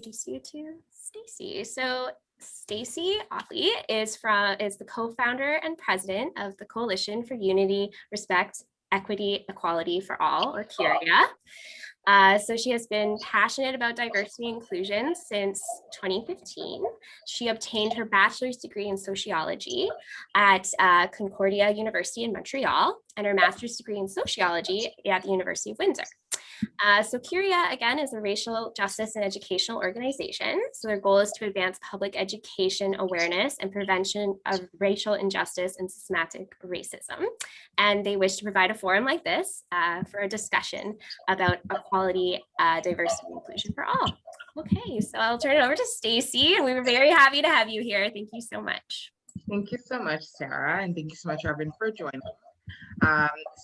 introduce you to Stacey. So Stacey Ottley is the co-founder and president of the Coalition for Unity, Respect, Equity, Equality for All, or CUREA. So she has been passionate about diversity and inclusion since 2015. She obtained her bachelor's degree in sociology at Concordia University in Montreal and her master's degree in sociology at the University of Windsor. So CUREA, again, is a racial justice and educational organization. So their goal is to advance public education awareness and prevention of racial injustice and systematic racism. And they wish to provide a forum like this for a discussion about equality, diversity, and inclusion for all. Okay, so I'll turn it over to Stacey, and we were very happy to have you here. Thank you so much. Thank you so much, Sarah, and thank you so much, Robin, for joining.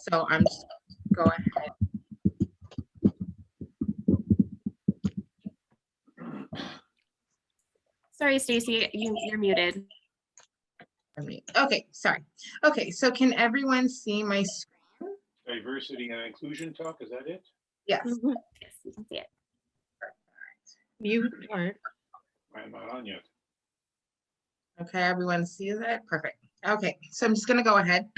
So I'm just go ahead. Sorry, Stacey, you're muted. Okay, sorry. Okay, so can everyone see my screen? Diversity and inclusion talk, is that it? Yes. Mm-hmm. Yes, you can see it. Mute part. I'm not on yet. Okay, everyone sees it? Perfect. Okay, so I'm just gonna go ahead,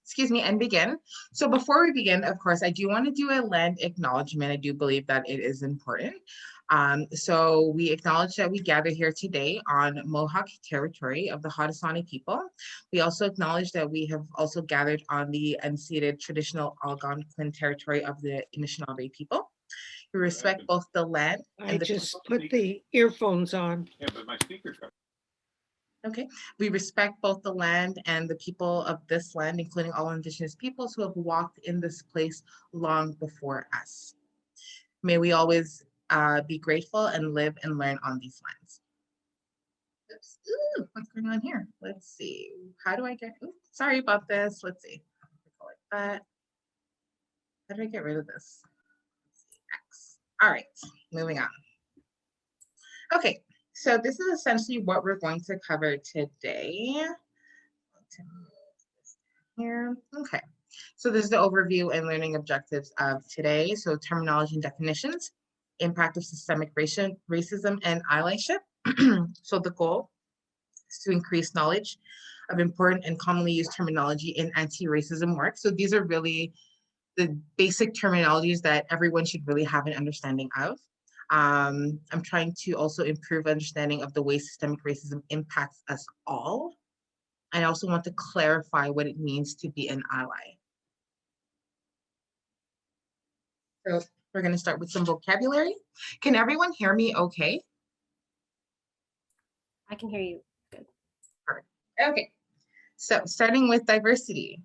excuse me, and begin. So before we begin, of course, I do want to do a land acknowledgement. I do believe that it is important. So we acknowledge that we gather here today on Mohawk territory of the Haudenosaunee people. We also acknowledge that we have also gathered on the unceded traditional Algonquin territory of the Anishinaabe people. We respect both the land and I just put the earphones on. Yeah, but my speaker cut. Okay, we respect both the land and the people of this land, including all Indigenous peoples who have walked in this place long before us. May we always be grateful and live and learn on these lands. Oops. Ooh, what's going on here? Let's see. How do I get, oops, sorry about this. Let's see. Go like that. How do I get rid of this? X. All right, moving on. Okay, so this is essentially what we're going to cover today. Here, okay. So this is the overview and learning objectives of today. So terminology and definitions, impact of systemic racism and allyship. So the goal is to increase knowledge of important and commonly used terminology in anti-racism work. So these are really the basic terminologies that everyone should really have an understanding of. I'm trying to also improve understanding of the way systemic racism impacts us all. I also want to clarify what it means to be an ally. So we're going to start with some vocabulary. Can everyone hear me okay? I can hear you. Good. Perfect. Okay, so starting with diversity.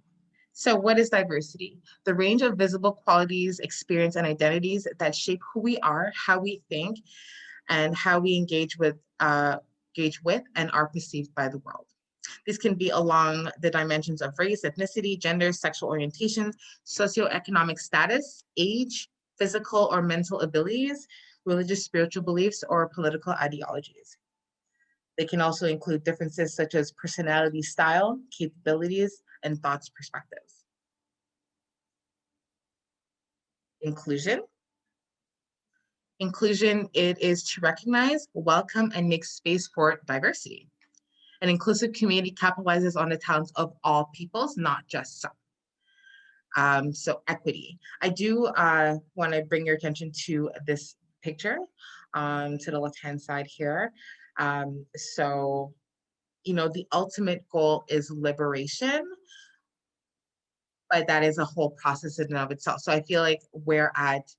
So what is diversity? The range of visible qualities, experience, and identities that shape who we are, how we think, and how we engage with and are perceived by the world. This can be along the dimensions of race, ethnicity, gender, sexual orientation, socioeconomic status, age, physical or mental abilities, religious, spiritual beliefs, or political ideologies. They can also include differences such as personality style, capabilities, and thoughts perspectives. Inclusion. Inclusion, it is to recognize, welcome, and make space for diversity. An inclusive community capitalizes on the talents of all peoples, not just some. So equity. I do want to bring your attention to this picture to the left-hand side here. So, you know, the ultimate goal is liberation, but that is a whole process in and of itself. So I feel like we're at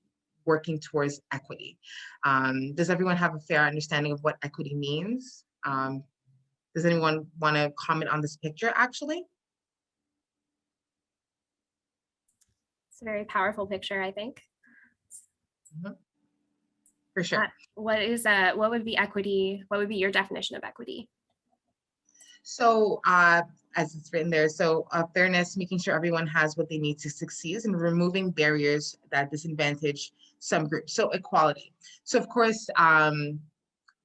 working towards equity. Does everyone have a fair understanding of what equity means? Does anyone want to comment on this picture actually? It's a very powerful picture, I think. Mm-hmm. For sure. What would be equity? What would be your definition of equity? So as it's written there, so fairness, making sure everyone has what they need to succeed, and removing barriers that disadvantage some groups. So equality. So of course,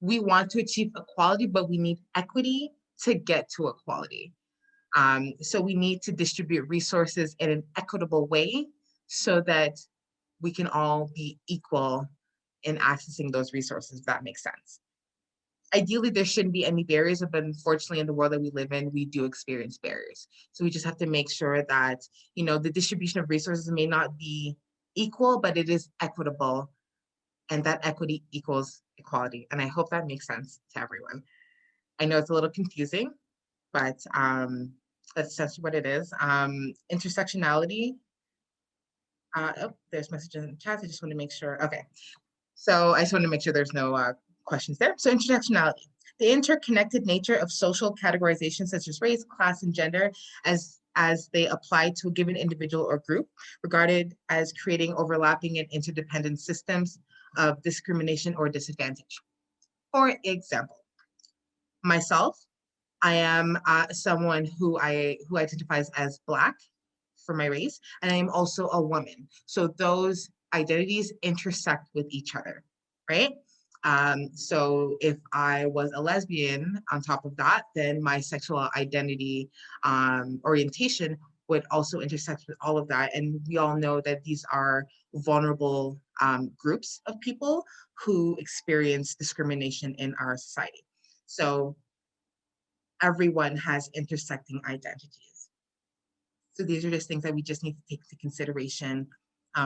we want to achieve equality, but we need equity to get to equality. So we need to distribute resources in an equitable way so that we can all be equal in accessing those resources, if that makes sense. Ideally, there shouldn't be any barriers, but unfortunately, in the world that we live in, we do experience barriers. So we just have to make sure that, you know, the distribution of resources may not be equal, but it is equitable, and that equity equals equality. And I hope that makes sense to everyone. I know it's a little confusing, but that's essentially what it is. Intersectionality. Oh, there's messages in the chat. I just want to make sure. Okay. So I just want to make sure there's no questions there. So intersectionality, the interconnected nature of social categorizations such as race, class, and gender as they apply to a given individual or group, regarded as creating overlapping and interdependent systems of discrimination or disadvantage. For example, myself, I am someone who identifies as Black for my race, and I am also a woman. So those identities intersect with each other, right? So if I was a lesbian on top of that, then my sexual identity orientation would also intersect with all of that. And we all know that these are vulnerable groups of people who experience discrimination in our society. So everyone has intersecting identities. So these are just things that we just need to take into consideration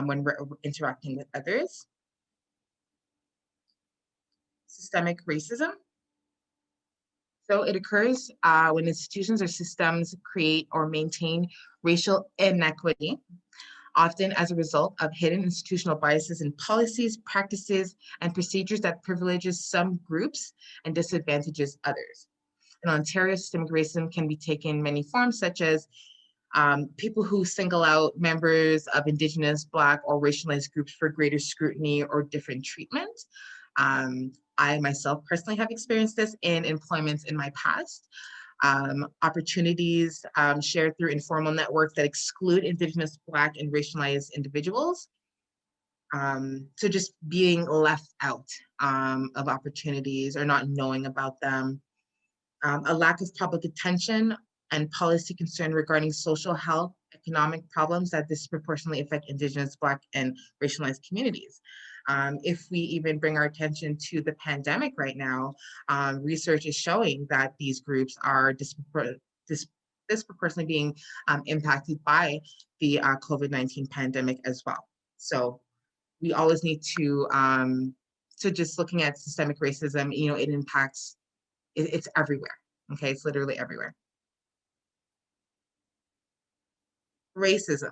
when we're interacting with others. Systemic racism. So it occurs when institutions or systems create or maintain racial inequity, often as a result of hidden institutional biases in policies, practices, and procedures that privileges some groups and disadvantages others. In Ontario, systemic racism can be taken many forms, such as people who single out members of Indigenous, Black, or racialized groups for greater scrutiny or different treatment. I myself personally have experienced this in employments in my past. Opportunities shared through informal networks that exclude Indigenous, Black, and racialized individuals. So just being left out of opportunities or not knowing about them. A lack of public attention and policy concern regarding social health, economic problems that disproportionately affect Indigenous, Black, and racialized communities. If we even bring our attention to the pandemic right now, research is showing that these groups are disproportionately being impacted by the COVID-19 pandemic as well. So we always need to just looking at systemic racism, you know, it impacts, it's everywhere, okay? It's literally everywhere. Racism.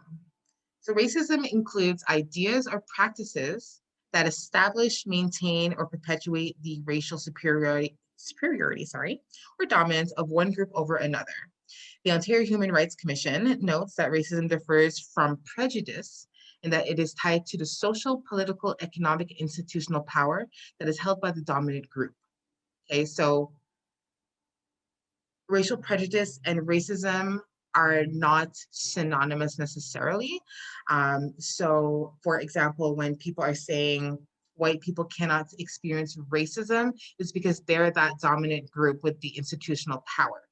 So racism includes ideas or practices that establish, maintain, or perpetuate the racial superiority, or dominance of one group over another. The Ontario Human Rights Commission notes that racism differs from prejudice in that it is tied to the social, political, economic, institutional power that is held by the dominant group. Okay, so racial prejudice and racism are not synonymous necessarily. So for example, when people are saying white people cannot experience racism, it's because they're that dominant group with the institutional power,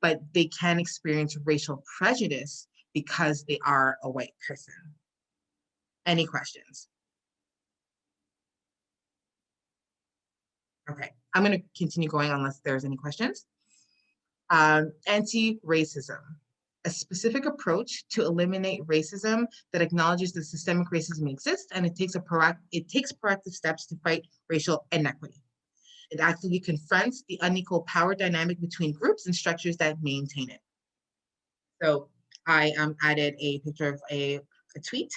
but they can experience racial prejudice because they are a white person. Any questions? Okay, I'm gonna continue going unless there's any questions. Anti-racism, a specific approach to eliminate racism that acknowledges that systemic racism exists and it takes proactive steps to fight racial inequity. It actively confronts the unequal power dynamic between groups and structures that maintain it. So I added a picture of a tweet.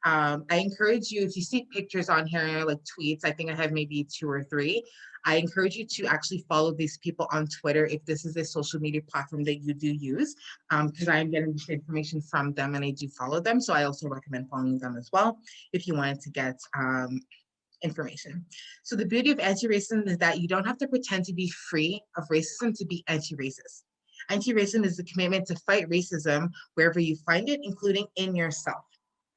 I encourage you, if you see pictures on here, like tweets, I think I have maybe 2 or 3. I encourage you to actually follow these people on Twitter if this is a social media platform that you do use, because I am getting this information from them and I do follow them. So I also recommend following them as well if you wanted to get information. So the beauty of anti-racism is that you don't have to pretend to be free of racism to be anti-racist. Anti-racism is the commitment to fight racism wherever you find it, including in yourself.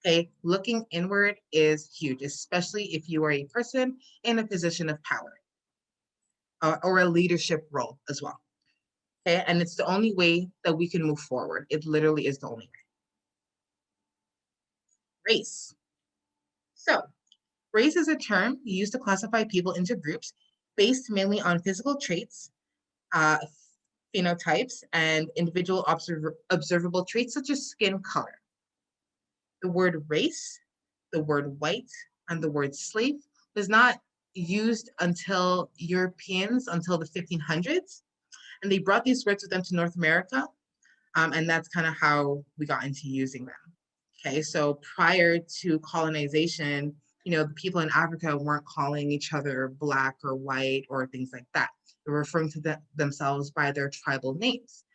Okay, looking inward is huge, especially if you are a person in a position of power or a leadership role as well. Okay, and it's the only way that we can move forward. It literally is the only way. Race. So Race is a term used to classify people into groups based mainly on physical traits, phenotypes, and individual observable traits such as skin color. The word race, the word white, and the word slave was not used until Europeans until the 1500s, and they brought these words with them to North America, and that's kind of how we got into using them. Okay, so prior to colonization, the people in Africa weren't calling each other Black or white or things like that. They were referring to themselves by their tribal names.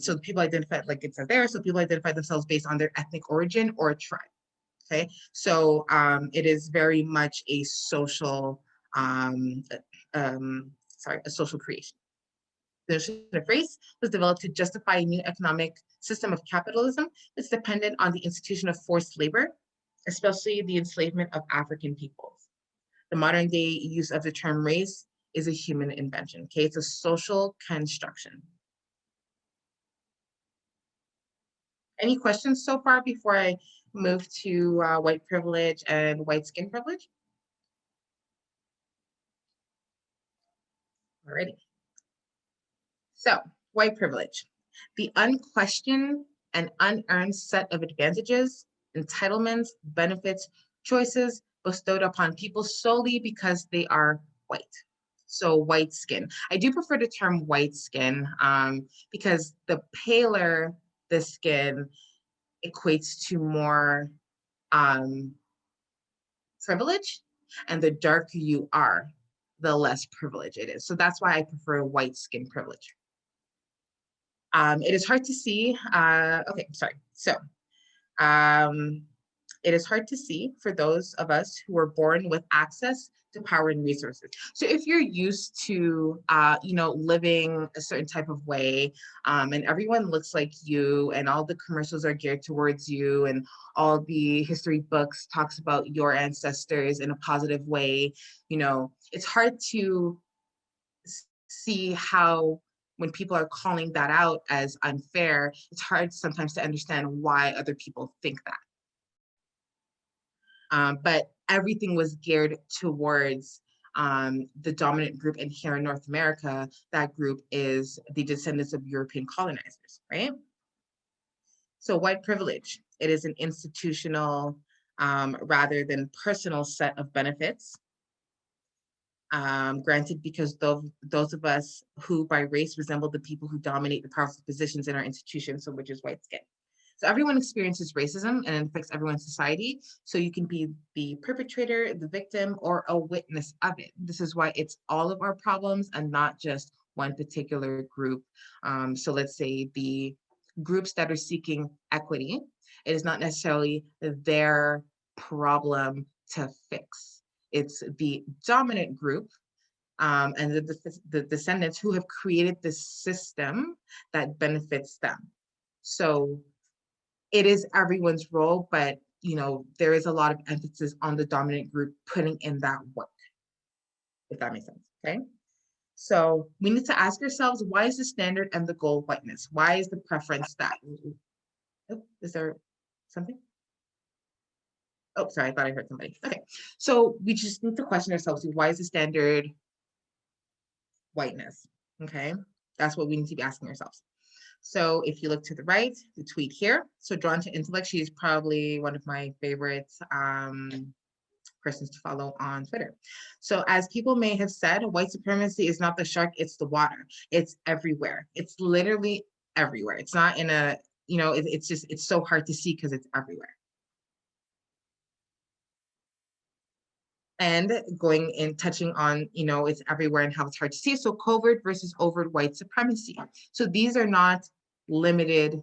So the people identified, like it said there, so people identify themselves based on their ethnic origin or tribe. Okay, so it is very much a social, a social creation. The notion of race was developed to justify a new economic system of capitalism that's dependent on the institution of forced labor, especially the enslavement of African peoples. The modern day use of the term race is a human invention, okay? It's a social construction. Any questions so far before I move to white privilege and white skin privilege? Alrighty. So, white privilege, the unquestioned and unearned set of advantages, entitlements, benefits, choices bestowed upon people solely because they are white. So white skin. I do prefer the term white skin because the paler the skin equates to more privilege, and the darker you are, the less privilege it is. So that's why I prefer white skin privilege. It is hard to see, okay, sorry. So it is hard to see for those of us who were born with access to power and resources. So if you're used to, living a certain type of way, and everyone looks like you, and all the commercials are geared towards you, and all the history books talks about your ancestors in a positive way, it's hard to see how, when people are calling that out as unfair, it's hard sometimes to understand why other people think that. But everything was geared towards the dominant group, and here in North America, that group is the descendants of European colonizers, right? So white privilege, it is an institutional rather than personal set of benefits granted because those of us who by race resemble the people who dominate the powerful positions in our institutions, so which is white skin. So everyone experiences racism and it affects everyone's society. So you can be the perpetrator, the victim, or a witness of it. This is why it's all of our problems and not just one particular group. So let's say the groups that are seeking equity, it is not necessarily their problem to fix. It's the dominant group and the descendants who have created this system that benefits them. So it is everyone's role, but there is a lot of emphasis on the dominant group putting in that work, if that makes sense, okay? So we need to ask ourselves, why is the standard and the goal whiteness? Why is the preference that? Oh, is there something? Oh, sorry, I thought I heard somebody. Okay, so we just need to question ourselves, why is the standard whiteness? Okay, that's what we need to be asking ourselves. So if you look to the right, the tweet here, so Drawn to Intellect, she is probably one of my favorite persons to follow on Twitter. So as people may have said, white supremacy is not the shark, it's the water. It's everywhere. It's literally everywhere. It's not in a, it's so hard to see because it's everywhere. And going and touching on, it's everywhere and how it's hard to see. So covert versus overt white supremacy. So these are not limited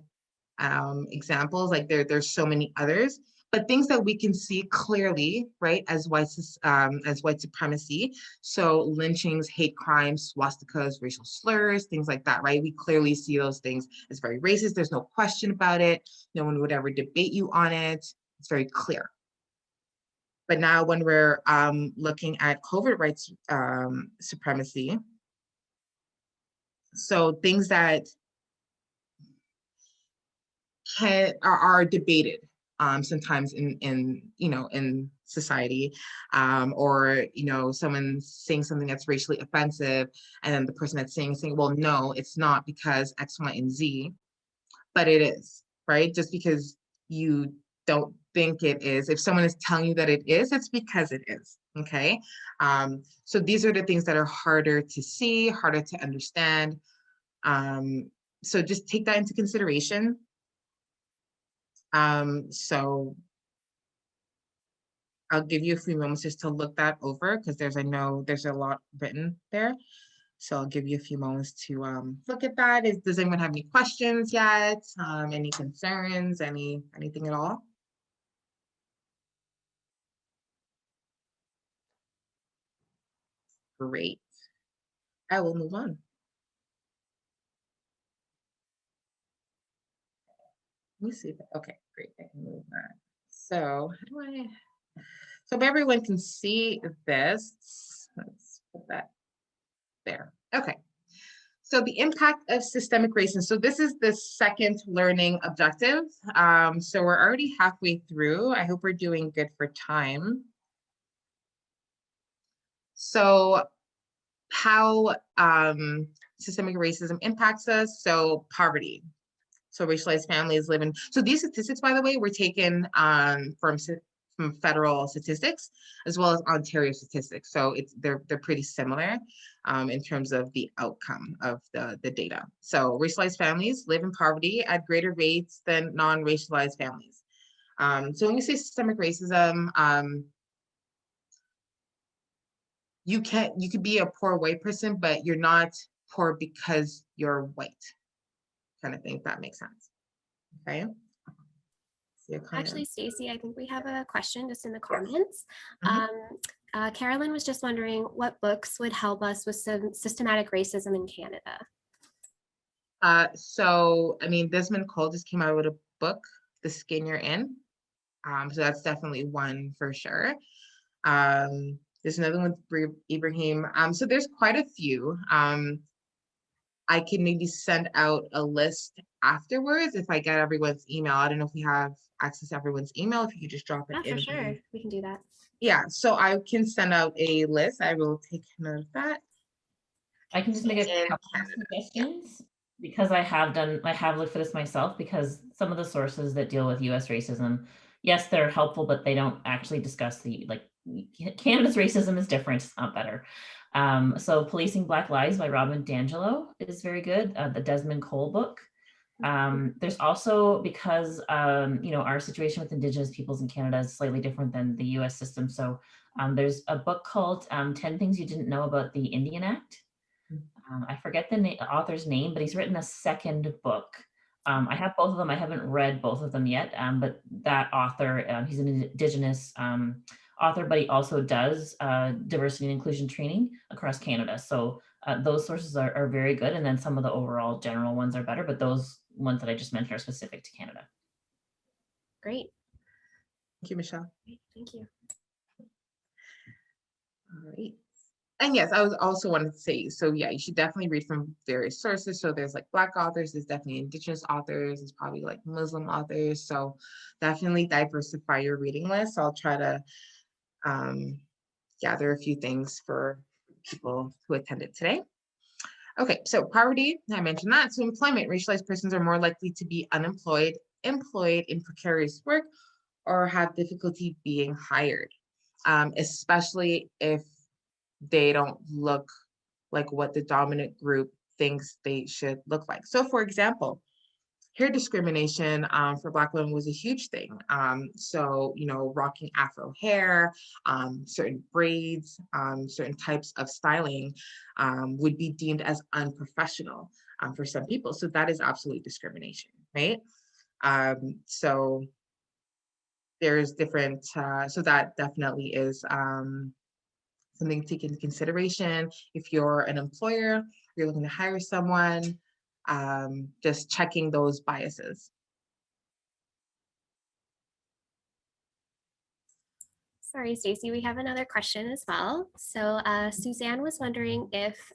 examples, like there's so many others, but things that we can see clearly, right, as white supremacy. So lynchings, hate crimes, swastikas, racial slurs, things like that, right? We clearly see those things as very racist. There's no question about it. No one would ever debate you on it. It's very clear. But now when we're looking at covert rights supremacy, so things that are debated sometimes in society, or someone saying something that's racially offensive, and then the person that's saying, well, no, it's not because X, Y, and Z, but it is, right? Just because you don't think it is, if someone is telling you that it is, it's because it is, okay? So these are the things that are harder to see, harder to understand. So just take that into consideration. So I'll give you a few moments just to look that over, because I know there's a lot written there. So I'll give you a few moments to look at that. Does anyone have any questions yet? Any concerns, anything at all? Great. I will move on. Let me see. Okay, great. I can move that. So so if everyone can see this, let's put that there. Okay. So the impact of systemic racism. So this is the second learning objective. So we're already halfway through. I hope we're doing good for time. So how systemic racism impacts us. So poverty. So racialized families live in, so these statistics, by the way, were taken from federal statistics as well as Ontario statistics. So they're pretty similar in terms of the outcome of the data. So racialized families live in poverty at greater rates than non-racialized families. So when we say systemic racism, you could be a poor white person, but you're not poor because you're white, kind of thing, if that makes sense. Okay. Actually, Stacey, I think we have a question just in the comments. Carolyn was just wondering what books would help us with some systematic racism in Canada. So, I mean, Desmond Cole just came out with a book, The Skin You're In. So that's definitely one for sure. There's another one with Ibrahim. So there's quite a few. I can maybe send out a list afterwards if I get everyone's email. I don't know if we have access to everyone's email. If you could just drop it in. For sure, we can do that. Yeah, so I can send out a list. I will take note of that. I can just make a couple of suggestions because I have looked at this myself, because some of the sources that deal with US racism, yes, they're helpful, but they don't actually discuss Canada's racism is different, it's not better. So Policing Black Lives by Robin DiAngelo is very good, the Desmond Cole book. There's also, because our situation with Indigenous peoples in Canada is slightly different than the US system. So there's a book called 10 Things You Didn't Know About the Indian Act. I forget the author's name, but he's written a second book. I have both of them. I haven't read both of them yet, but that author, he's an Indigenous author, but he also does diversity and inclusion training across Canada. So those sources are very good. And then some of the overall general ones are better, but those ones that I just mentioned are specific to Canada. Great. Thank you, Michelle. Great. Thank you. All right. And yes, I was also wanted to say, so yeah, you should definitely read from various sources. So there's like Black authors, there's definitely Indigenous authors, there's probably like Muslim authors. So definitely diversify your reading list. I'll try to gather a few things for people who attended today. Okay, so poverty, I mentioned that. So employment, racialized persons are more likely to be unemployed, employed in precarious work, or have difficulty being hired, especially if they don't look like what the dominant group thinks they should look like. So for example, hair discrimination for Black women was a huge thing. So, rocking Afro hair, certain braids, certain types of styling would be deemed as unprofessional for some people. So that is absolutely discrimination, right? So there's different, so that definitely is something to take into consideration. If you're an employer, you're looking to hire someone, just checking those biases. Sorry, Stacey, we have another question as well. So Suzanne was wondering if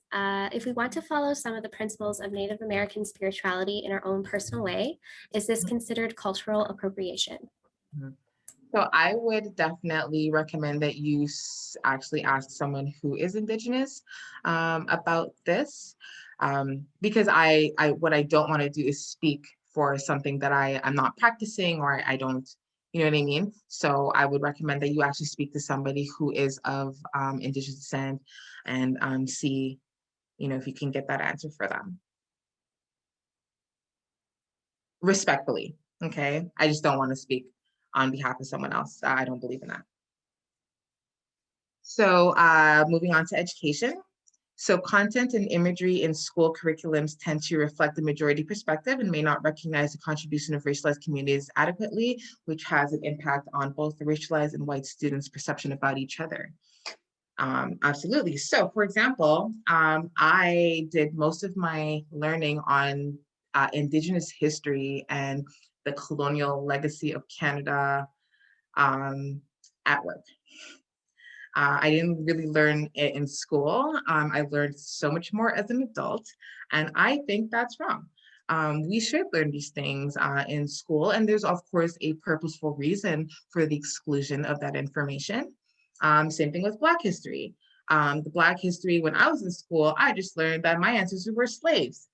we want to follow some of the principles of Native American spirituality in our own personal way, is this considered cultural appropriation? So I would definitely recommend that you actually ask someone who is Indigenous about this, because what I don't want to do is speak for something that I'm not practicing, or I don't, you know what I mean? So I would recommend that you actually speak to somebody who is of Indigenous descent, and see, you know, if you can get that answer for them. Respectfully, okay? I just don't want to speak on behalf of someone else. I don't believe in that. So moving on to education. So content and imagery in school curriculums tend to reflect the majority perspective and may not recognize the contribution of racialized communities adequately, which has an impact on both the racialized and white students' perception about each other. Absolutely. So for example, I did most of my learning on Indigenous history and the colonial legacy of Canada at work. I didn't really learn it in school. I learned so much more as an adult, and I think that's wrong. We should learn these things in school, and there's of course a purposeful reason for the exclusion of that information. Same thing with Black history. The Black history, when I was in school, I just learned that my ancestors were slaves.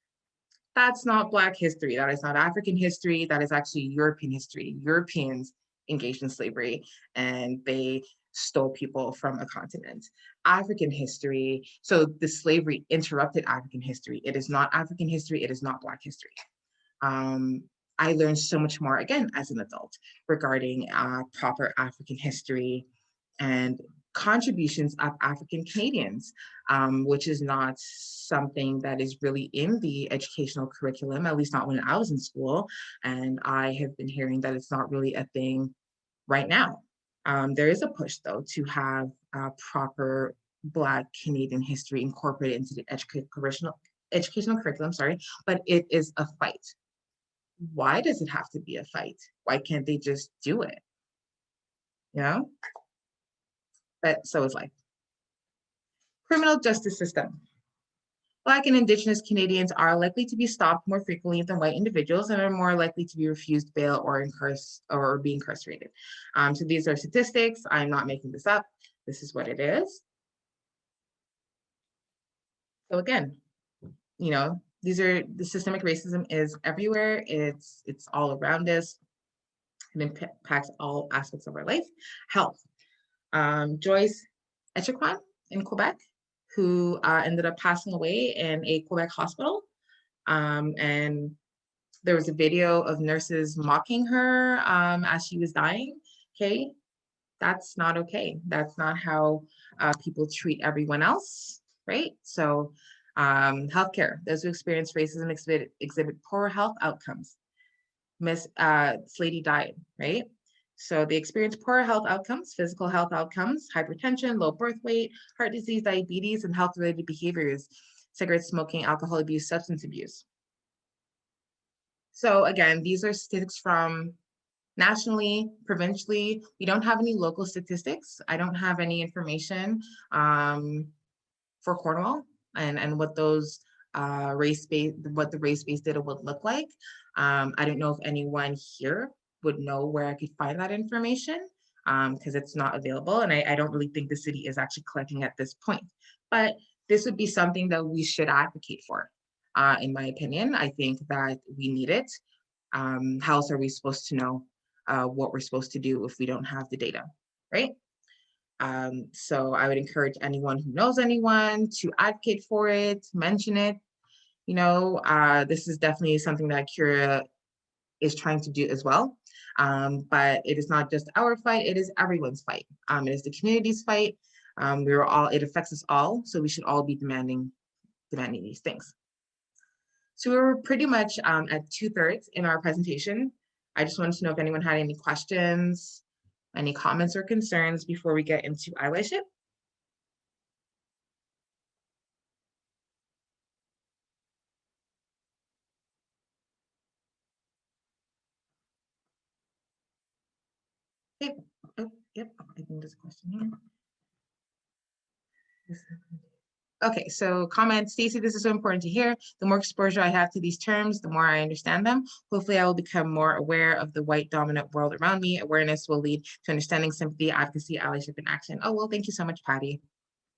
That's not Black history. That is not African history. That is actually European history. Europeans engaged in slavery, and they stole people from a continent. African history, so the slavery interrupted African history. It is not African history. It is not Black history. I learned so much more, again, as an adult regarding proper African history and contributions of African Canadians, which is not something that is really in the educational curriculum, at least not when I was in school. And I have been hearing that it's not really a thing right now. There is a push, though, to have proper Black Canadian history incorporated into the educational curriculum, but it is a fight. Why does it have to be a fight? Why can't they just do it? You know? But so is life. Criminal justice system. Black and Indigenous Canadians are likely to be stopped more frequently than white individuals and are more likely to be refused bail or be incarcerated. So these are statistics. I'm not making this up. This is what it is. So again, you know, the systemic racism is everywhere. It's all around us. It impacts all aspects of our life. Health. Joyce Echaquan in Quebec, who ended up passing away in a Quebec hospital. And there was a video of nurses mocking her as she was dying. Okay, that's not okay. That's not how people treat everyone else, right? So healthcare, those who experience racism exhibit poor health outcomes. Miss Slady died, right? So they experience poor health outcomes, physical health outcomes, hypertension, low birth weight, heart disease, diabetes, and health-related behaviors, cigarette smoking, alcohol abuse, substance abuse. So again, these are statistics from nationally, provincially. We don't have any local statistics. I don't have any information for Cornwall and what those the race-based data would look like. I don't know if anyone here would know where I could find that information because it's not available. And I don't really think the city is actually collecting at this point. But this would be something that we should advocate for. In my opinion, I think that we need it. How else are we supposed to know what we're supposed to do if we don't have the data, right? So I would encourage anyone who knows anyone to advocate for it, mention it. You know, this is definitely something that CUREA is trying to do as well. But it is not just our fight, it is everyone's fight. It is the community's fight. It affects us all, so we should all be demanding these things. So we were pretty much at 2/3 in our presentation. I just wanted to know if anyone had any questions, any comments or concerns before we get into allyship. Okay. Oh, yep, I think there's a question here. Okay, so comment, Stacey, this is so important to hear. The more exposure I have to these terms, the more I understand them. Hopefully I will become more aware of the white dominant world around me. Awareness will lead to understanding, sympathy, advocacy, allyship, and action. Oh, well, thank you so much, Patty.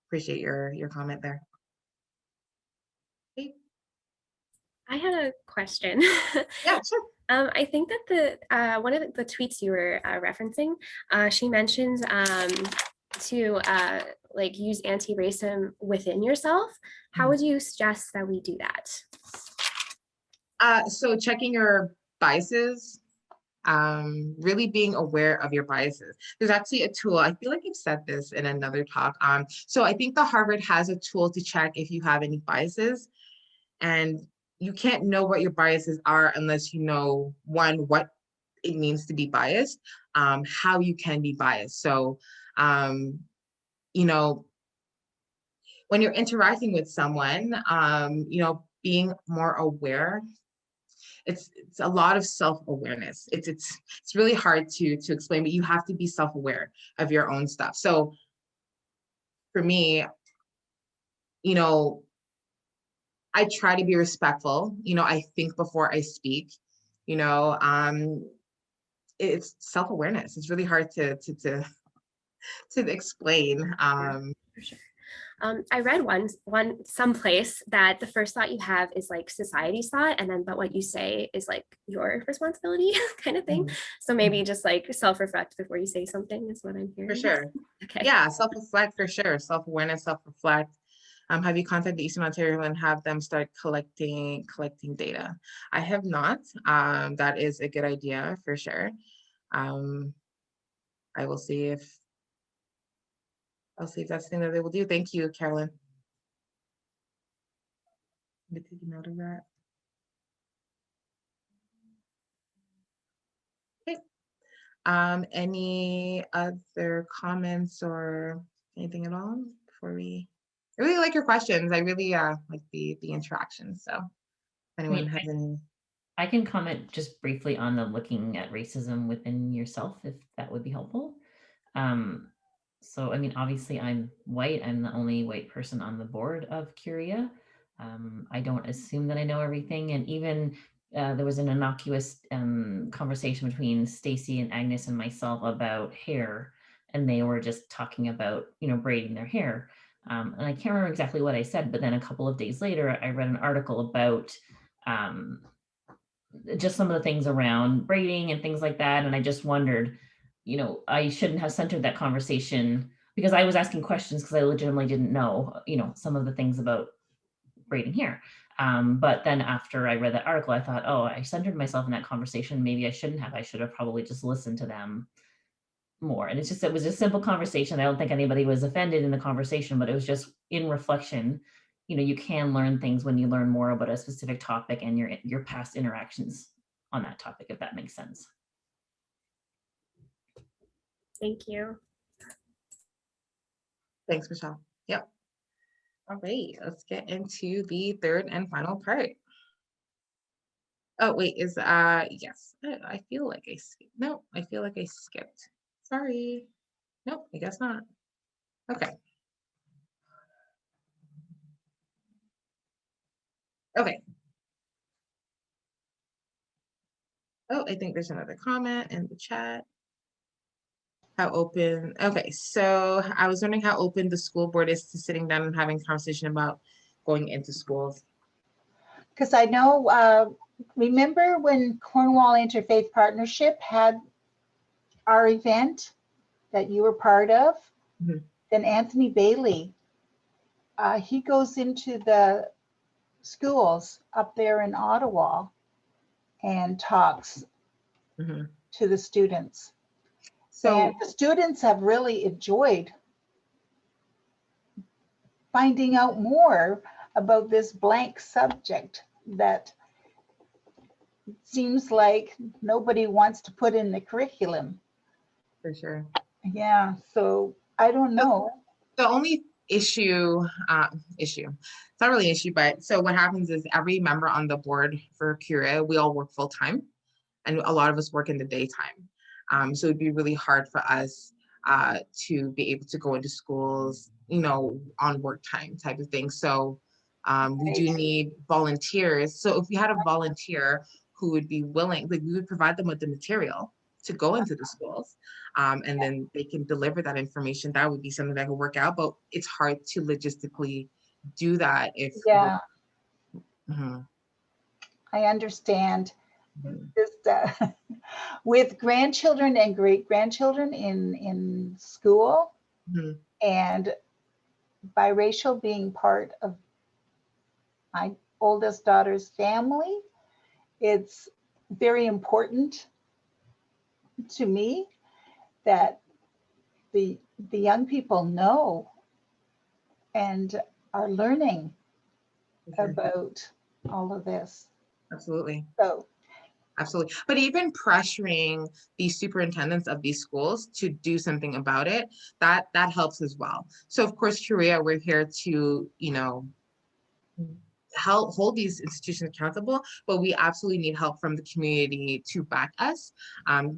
Appreciate your comment there. Okay. I had a question. Yeah, sure. I think that the one of the tweets you were referencing, she mentions to like use anti-racism within yourself. How would you suggest that we do that? So checking your biases, really being aware of your biases. There's actually a tool, I feel like I've said this in another talk. So I think the Harvard has a tool to check if you have any biases, and you can't know what your biases are unless you know, one, what it means to be biased, how you can be biased. So, you know, when you're interacting with someone, you know, being more aware, it's a lot of self-awareness. It's really hard to explain, but you have to be self-aware of your own stuff. So for me, you know, I try to be respectful. You know, I think before I speak. You know, it's self-awareness. It's really hard to explain. For sure. I read someplace that the first thought you have is like society's thought, and then but what you say is like your responsibility kind of thing. So maybe just like self-reflect before you say something is what I'm hearing. For sure. Okay. Yeah, self-reflect for sure. Self-awareness, self-reflect. Have you contacted Eastern Ontario and have them start collecting data? I have not. That is a good idea for sure. I will see if that's something that they will do. Thank you, Carolyn. Let me take a note of that. Okay. Any other comments or anything at all before we? I really like your questions. I really like the interactions. So, if anyone has any. I can comment just briefly on the looking at racism within yourself, if that would be helpful. So, I mean, obviously I'm white. I'm the only white person on the board of CUREA. I don't assume that I know everything. And even there was an innocuous conversation between Stacey and Agnes and myself about hair. And they were just talking about, you know, braiding their hair. And I can't remember exactly what I said, but then a couple of days later, I read an article about just some of the things around braiding and things like that. And I just wondered, you know, I shouldn't have centered that conversation because I was asking questions because I legitimately didn't know, you know, some of the things about braiding hair. But then after I read that article, I thought, oh, I centered myself in that conversation. Maybe I shouldn't have. I should have probably just listened to them more. And it was a simple conversation. I don't think anybody was offended in the conversation, but it was just in reflection. You know, you can learn things when you learn more about a specific topic and your past interactions on that topic, if that makes sense. Thank you. Thanks, Michelle. Yep. All right, let's get into the third and final part. Oh, wait, yes. I feel like I skipped. No, I feel like I skipped. Sorry. Nope, I guess not. Okay. Okay. Oh, I think there's another comment in the chat. How open? Okay, so I was wondering how open the school board is to sitting down and having a conversation about going into schools. Because I know, remember when Cornwall Interfaith Partnership had our event that you were part of? Mm-hmm. Then Anthony Bailey, he goes into the schools up there in Ottawa and talks Mm-hmm. to the students. So and the students have really enjoyed finding out more about this blank subject that seems like nobody wants to put in the curriculum. for sure. Yeah, so I don't know. The only issue, it's not really an issue, but so what happens is every member on the board for CUREA, we all work full time, and a lot of us work in the daytime. So it'd be really hard for us to be able to go into schools, on work time type of thing. So we do need volunteers. So if we had a volunteer who would be willing, like we would provide them with the material to go into the schools, and then they can deliver that information. That would be something that could work out, but it's hard to logistically do that if Mhm. I understand. Mhm. Just with grandchildren and great grandchildren in school, Mhm. and biracial being part of my oldest daughter's family, it's very important to me that the young people know and are learning Okay. about all of this. Absolutely. So Absolutely. But even pressuring the superintendents of these schools to do something about it, that helps as well. So of course, CUREA, we're here to, help hold these institutions accountable, but we absolutely need help from the community to back us.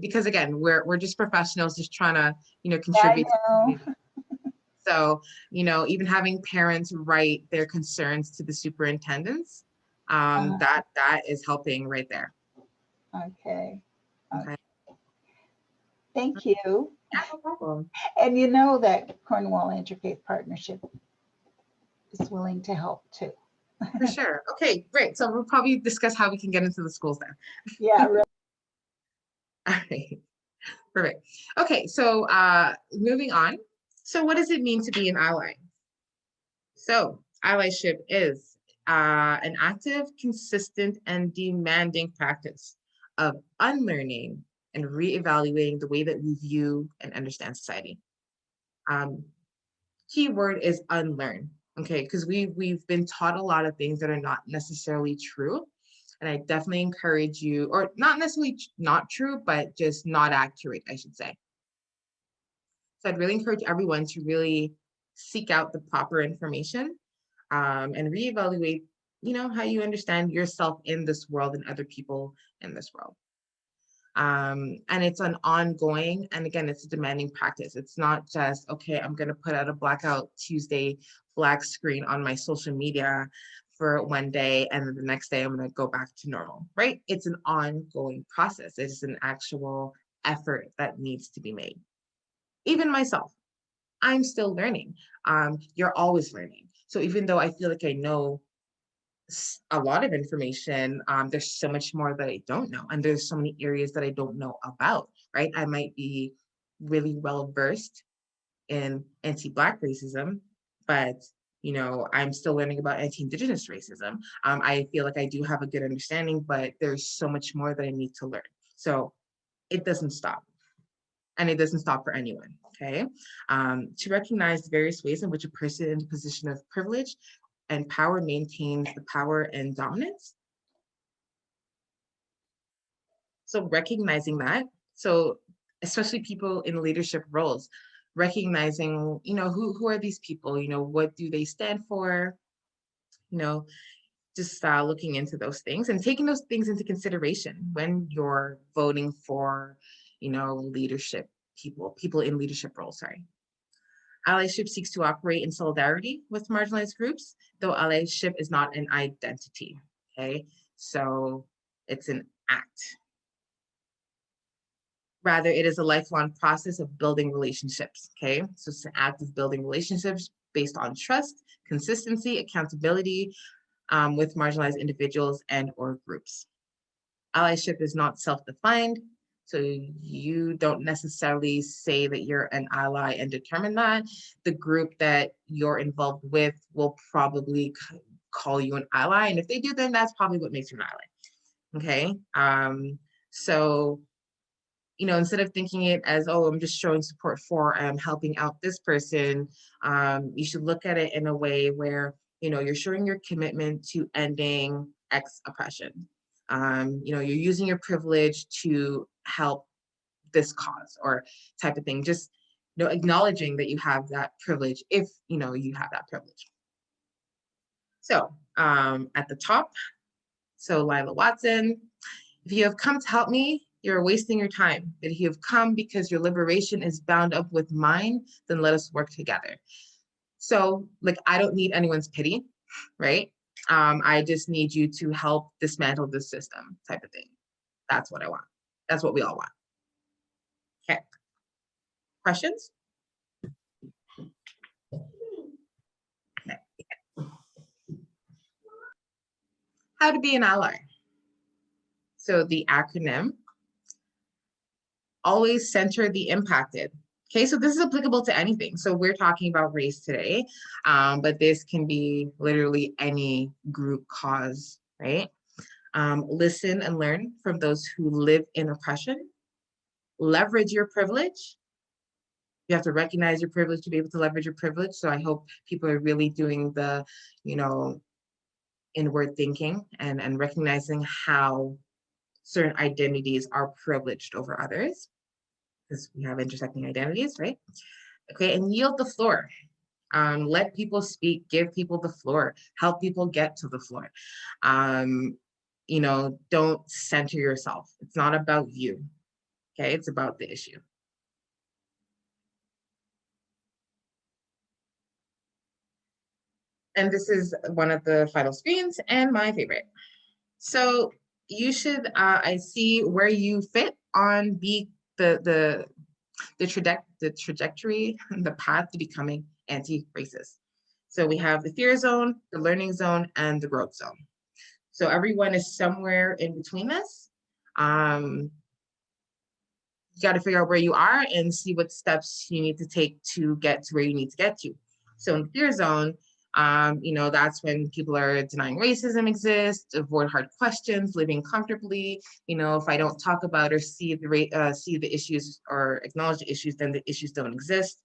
Because again, we're just professionals just trying to, contribute. I know. So, even having parents write their concerns to the superintendents, that is helping right there. Okay. Okay. Thank you. Yeah, no problem. And you know that Cornwall Interfaith Partnership is willing to help too. For sure. Okay, great. So we'll probably discuss how we can get into the schools then. Yeah, right. All right. Perfect. Okay, so moving on. So what does it mean to be an ally? So allyship is an active, consistent, and demanding practice of unlearning and reevaluating the way that we view and understand society. Key word is unlearn, okay? Because we've been taught a lot of things that are not necessarily true. And I definitely encourage you, or not necessarily not true, but just not accurate, I should say. So I'd really encourage everyone to really seek out the proper information, and reevaluate, how you understand yourself in this world and other people in this world. And it's an ongoing, and again, it's a demanding practice. It's not just, okay, I'm going to put out a Blackout Tuesday black screen on my social media for one day, and then the next day I'm going to go back to normal, right? It's an ongoing process. It's an actual effort that needs to be made. Even myself, I'm still learning. You're always learning. So even though I feel like I know a lot of information, there's so much more that I don't know. And there's so many areas that I don't know about, right? I might be really well versed in anti-Black racism, but I'm still learning about anti-Indigenous racism. I feel like I do have a good understanding, but there's so much more that I need to learn. So it doesn't stop. And it doesn't stop for anyone, okay? To recognize the various ways in which a person in a position of privilege and power maintains the power and dominance. So recognizing that, so especially people in leadership roles, recognizing, who are these people, what do they stand for, just looking into those things and taking those things into consideration when you're voting for, leadership people in leadership roles, sorry. Allyship seeks to operate in solidarity with marginalized groups, though allyship is not an identity, okay? So it's an act. Rather, it is a lifelong process of building relationships, okay? So it's an act of building relationships based on trust, consistency, accountability with marginalized individuals and or groups. Allyship is not self-defined, so you don't necessarily say that you're an ally and determine that. The group that you're involved with will probably call you an ally. And if they do, then that's probably what makes you an ally, okay? So, instead of thinking it as, oh, I'm just showing support for, I'm helping out this person, you should look at it in a way where, you're showing your commitment to ending X oppression. You're using your privilege to help this cause or type of thing. Just, acknowledging that you have that privilege if, you have that privilege. So at the top, so Lila Watson, if you have come to help me, you're wasting your time. But if you have come because your liberation is bound up with mine, then let us work together. So like, I don't need anyone's pity, right? I just need you to help dismantle the system type of thing. That's what I want. That's what we all want. Okay. Questions? Okay. How to be an ally. So the acronym, always center the impacted. Okay, so this is applicable to anything. So we're talking about race today, but this can be literally any group cause, right? Listen and learn from those who live in oppression. Leverage your privilege. You have to recognize your privilege to be able to leverage your privilege. So I hope people are really doing the, inward thinking and recognizing how certain identities are privileged over others, because we have intersecting identities, right? Okay, and yield the floor. Let people speak, give people the floor, help people get to the floor. Don't center yourself. It's not about you, okay? It's about the issue. And this is one of the final screens and my favorite. So you should, I see where you fit on the trajectory, the path to becoming anti-racist. So we have the fear zone, the learning zone, and the growth zone. So everyone is somewhere in between this. You got to figure out where you are and see what steps you need to take to get to where you need to get to. So in the fear zone, that's when people are denying racism exists, avoid hard questions, living comfortably. If I don't talk about or see the issues or acknowledge the issues, then the issues don't exist.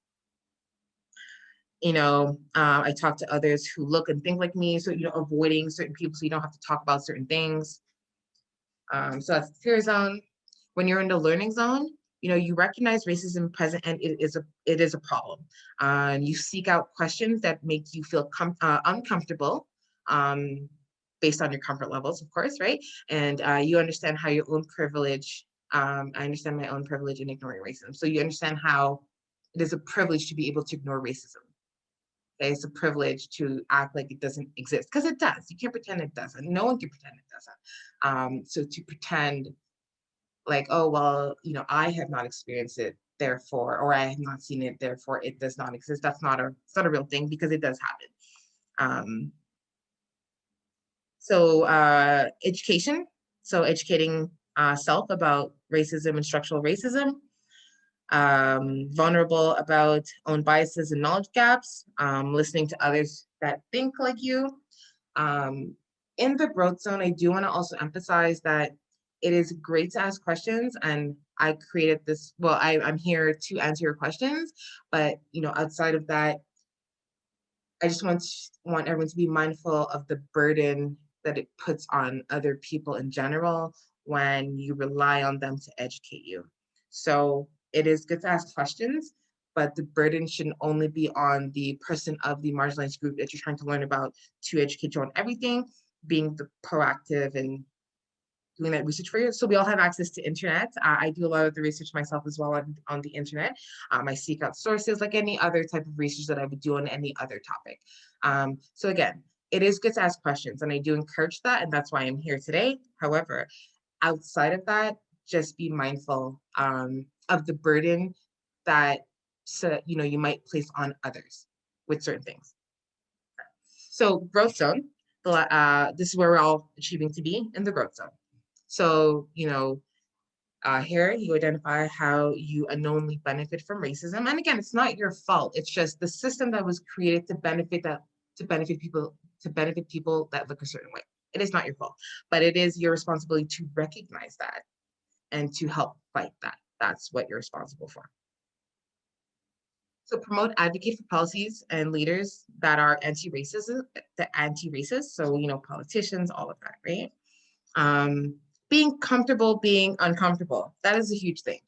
I talk to others who look and think like me, so avoiding certain people so you don't have to talk about certain things. So that's the fear zone. When you're in the learning zone, you recognize racism present and it is a problem. You seek out questions that make you feel uncomfortable, based on your comfort levels, of course, right? And you understand how your own privilege, I understand my own privilege in ignoring racism. So you understand how it is a privilege to be able to ignore racism. Okay, it's a privilege to act like it doesn't exist, because it does. You can't pretend it doesn't. No one can pretend it doesn't. So to pretend like, oh, well, I have not experienced it, therefore, or I have not seen it, therefore it does not exist. It's not a real thing, because it does happen. Education, so educating self about racism and structural racism. Vulnerable about own biases and knowledge gaps, listening to others that think like you. In the growth zone, I do want to also emphasize that it is great to ask questions, and I created this, well, I'm here to answer your questions, but outside of that, I just want everyone to be mindful of the burden that it puts on other people in general when you rely on them to educate you. So it is good to ask questions, but the burden shouldn't only be on the person of the marginalized group that you're trying to learn about to educate you on everything, being the proactive and doing that research for you. So we all have access to internet. I do a lot of the research myself as well on the internet. I seek out sources like any other type of research that I would do on any other topic. So again, it is good to ask questions, and I do encourage that, and that's why I'm here today. However, outside of that, just be mindful of the burden that you might place on others with certain things. So growth zone, this is where we're all achieving to be, in the growth zone. So, here you identify how you unknowingly benefit from racism. And again, it's not your fault. It's just the system that was created to benefit people that look a certain way. It is not your fault, but it is your responsibility to recognize that and to help fight that. That's what you're responsible for. So promote, advocate for policies and leaders that are anti-racist. So, politicians, all of that, right? Being comfortable being uncomfortable. That is a huge thing.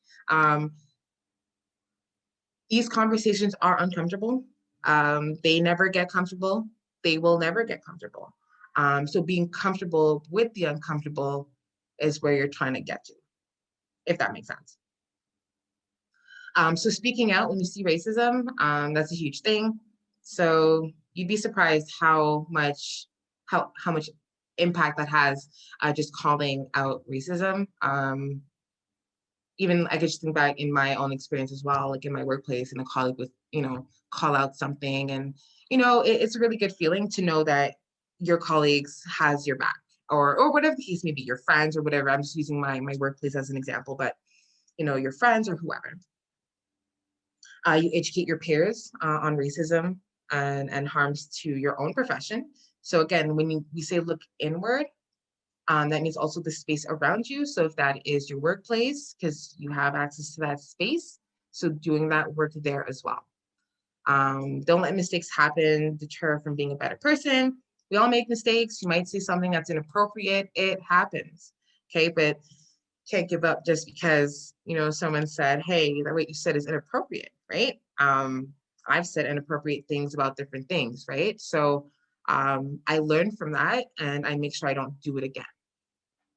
These conversations are uncomfortable. They never get comfortable. They will never get comfortable. So being comfortable with the uncomfortable is where you're trying to get to, if that makes sense. So speaking out when you see racism, that's a huge thing. So you'd be surprised how much impact that has, just calling out racism. Even I could just think back in my own experience as well, like in my workplace, and a colleague would, call out something, and it's a really good feeling to know that your colleagues has your back, or whatever the case may be, your friends or whatever. I'm just using my workplace as an example, but your friends or whoever. You educate your peers on racism and harms to your own profession. So again, when we say look inward, that means also the space around you. So if that is your workplace, because you have access to that space, so doing that work there as well. Don't let mistakes happen deter from being a better person. We all make mistakes. You might say something that's inappropriate. It happens, okay? But can't give up just because someone said, hey, that what you said is inappropriate, right? I've said inappropriate things about different things, right? So I learned from that, and I make sure I don't do it again,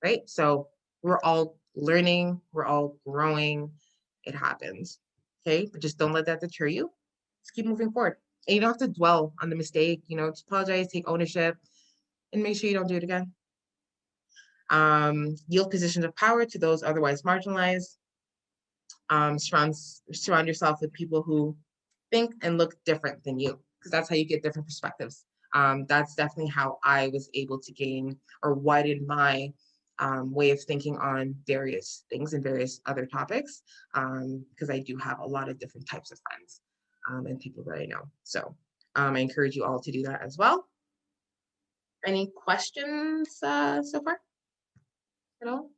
right? So we're all learning, we're all growing. It happens, okay? But just don't let that deter you. Just keep moving forward. And you don't have to dwell on the mistake, just apologize, take ownership, and make sure you don't do it again. Yield positions of power to those otherwise marginalized. Surround yourself with people who think and look different than you, because that's how you get different perspectives. That's definitely how I was able to gain or widen my way of thinking on various things and various other topics, because I do have a lot of different types of friends and people that I know. So I encourage you all to do that as well. Any questions so far at all?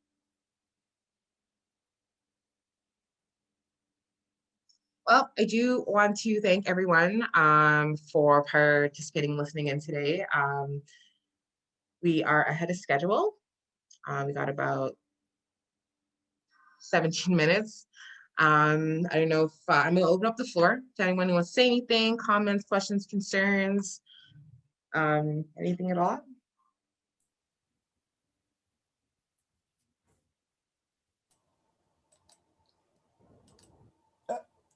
Well, I do want to thank everyone for participating, listening in today. We are ahead of schedule. We got about 17 minutes. I don't know if I'm going to open up the floor to anyone who wants to say anything, comments, questions, concerns, anything at all.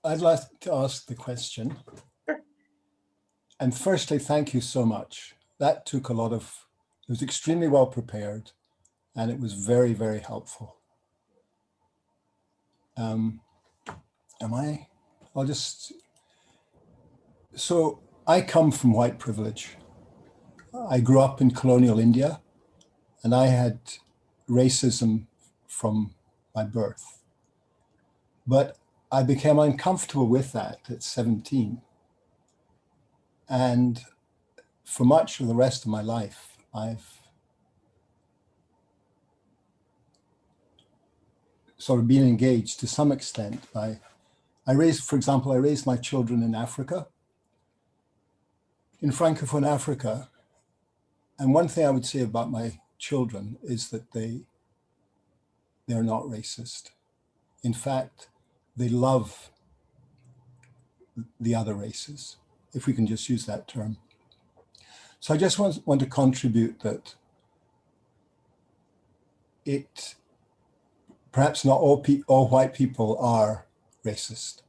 I'd like to ask the question. Sure. And firstly, thank you so much. That took it was extremely well prepared, and it was very, very helpful. So I come from white privilege. I grew up in colonial India, and I had racism from my birth. But I became uncomfortable with that at 17. And for much of the rest of my life, I've sort of been engaged to some extent by, for example, I raised my children in Africa, in Francophone Africa. And one thing I would say about my children is that they're not racist. In fact, they love the other races, if we can just use that term. So I just want to contribute that perhaps not all white people are racist.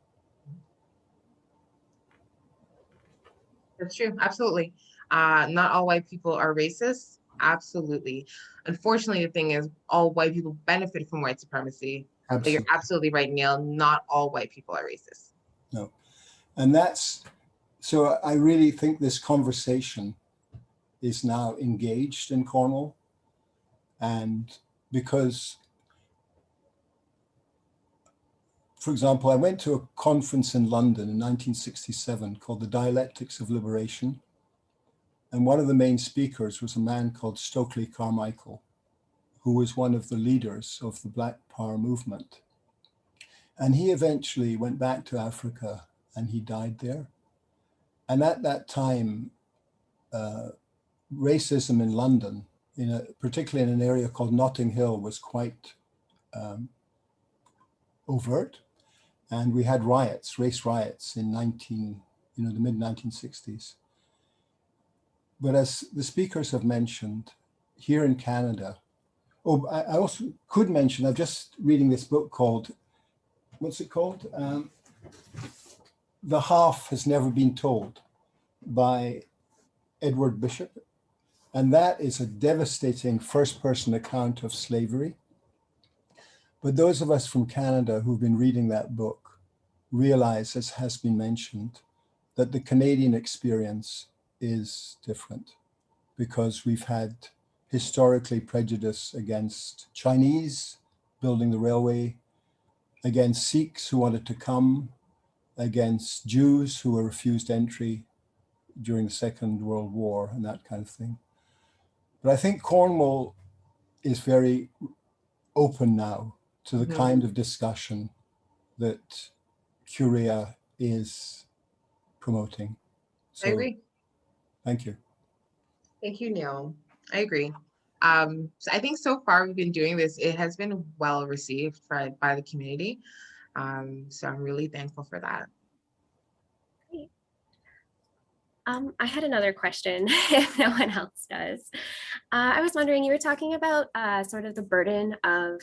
That's true, absolutely. Not all white people are racist, absolutely. Unfortunately, the thing is, all white people benefit from white supremacy. Absolutely. But you're absolutely right, Neil, not all white people are racist. No, and so I really think this conversation is now engaged in Cornwall, and because, for example, I went to a conference in London in 1967 called the Dialectics of Liberation. And one of the main speakers was a man called Stokely Carmichael, who was one of the leaders of the Black Power movement. And he eventually went back to Africa and he died there. And at that time, racism in London, particularly in an area called Notting Hill, was quite overt. And we had race riots in the mid 1960s. But as the speakers have mentioned, here in Canada, I also could mention, I'm just reading this book called, what's it called? The Half Has Never Been Told, by Edward Bishop. And that is a devastating first-person account of slavery. But those of us from Canada who've been reading that book realize, as has been mentioned, that the Canadian experience is different because we've had historically prejudice against Chinese building the railway, against Sikhs who wanted to come, against Jews who were refused entry during the Second World War and that kind of thing. But I think Cornwall is very open now to the kind of discussion that CUREA is promoting. So, I agree. Thank you. Thank you, Neil. I agree. So I think so far we've been doing this. It has been well received by the community. So I'm really thankful for that. Great. I had another question, if no one else does. I was wondering, you were talking about sort of the burden of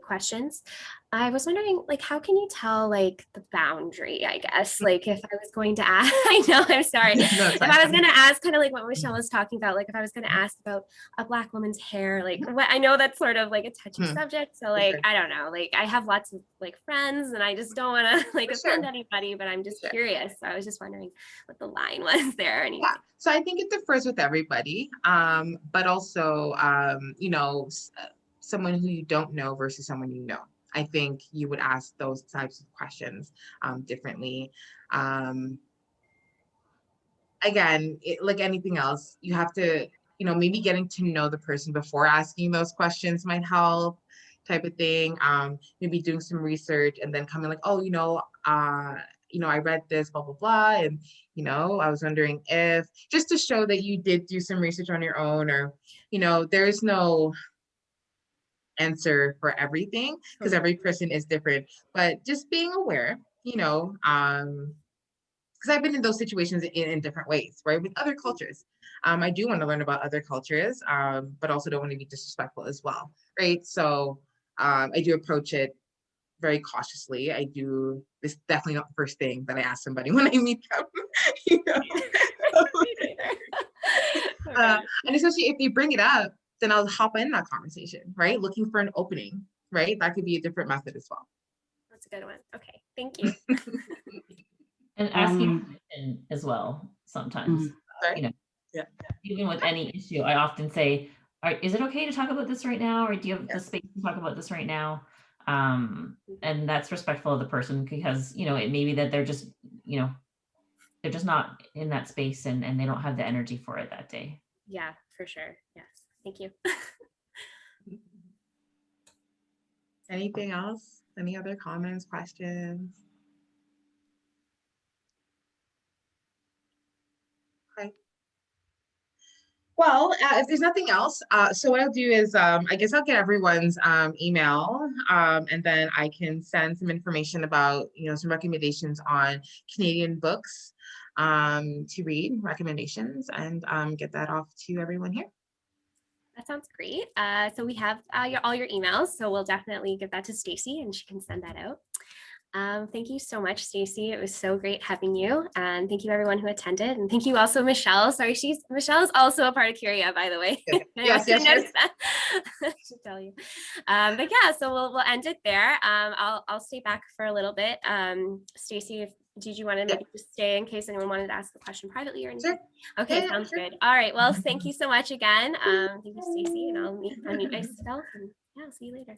questions. I was wondering, like, how can you tell, like, the boundary, I guess, like, if I was going to ask, I know, I'm sorry. No, If I was going to ask kind of like what Michelle was talking about, like, if I was going to ask about a Black woman's hair, like, what, I know that's sort of like a touchy subject. So, like, sure. I don't know, like, I have lots of, like, friends and I just don't want to, like, For offend sure. anybody, but I'm just Sure. curious. So I was just wondering what the line was there. Or anything. Yeah, so I think it differs with everybody, but also, you know, someone who you don't know versus someone you know. I think you would ask those types of questions differently. Again, like anything else, you have to, you know, maybe getting to know the person before asking those questions might help, type of thing. Maybe doing some research and then coming like, oh, you know, I read this, blah, blah, blah. And, you know, I was wondering if, just to show that you did do some research on your own, or, you know, there's no answer for everything because every person is different, but just being aware, you know, because I've been in those situations in different ways, right? With other cultures. I do want to learn about other cultures, but also don't want to be disrespectful as well, right? So I do approach it very cautiously. This is definitely not the first thing that I ask somebody when I meet them, you know? And especially if they bring it up, then I'll hop in that conversation, right? Looking for an opening, right? That could be a different method as well. That's a good one. Okay, thank you. And asking permission as well sometimes. Sorry? You know, Yeah. even with any issue, I often say, is it okay to talk about this right now? Or do you have the space to talk about this right now? And that's respectful of the person because, you know, it may be that they're just, you know, they're just not in that space and they don't have the energy for it that day. Yeah, for sure. Yes. Thank you. Anything else? Any other comments, questions? Okay. Well, if there's nothing else, so what I'll do is, I guess I'll get everyone's email, and then I can send some information about, you know, some recommendations on Canadian books to read, recommendations, and get that off to everyone here. That sounds great. So we have all your emails, so we'll definitely give that to Stacey and she can send that out. Thank you so much, Stacey. It was so great having you. And thank you everyone who attended. And thank you also, Michelle. Sorry, Michelle is also a part of CUREA, by the way. Yes, yes. I should tell you. But yeah, so we'll end it there. I'll stay back for a little bit. Stacey, did you want to maybe just stay in case anyone wanted to ask a question privately or anything? Sure. Okay, Yeah, sounds sure. good. All right, well, thank you so much again. Thank you, Stacey, and I'll unmute myself and yeah, I'll see you later.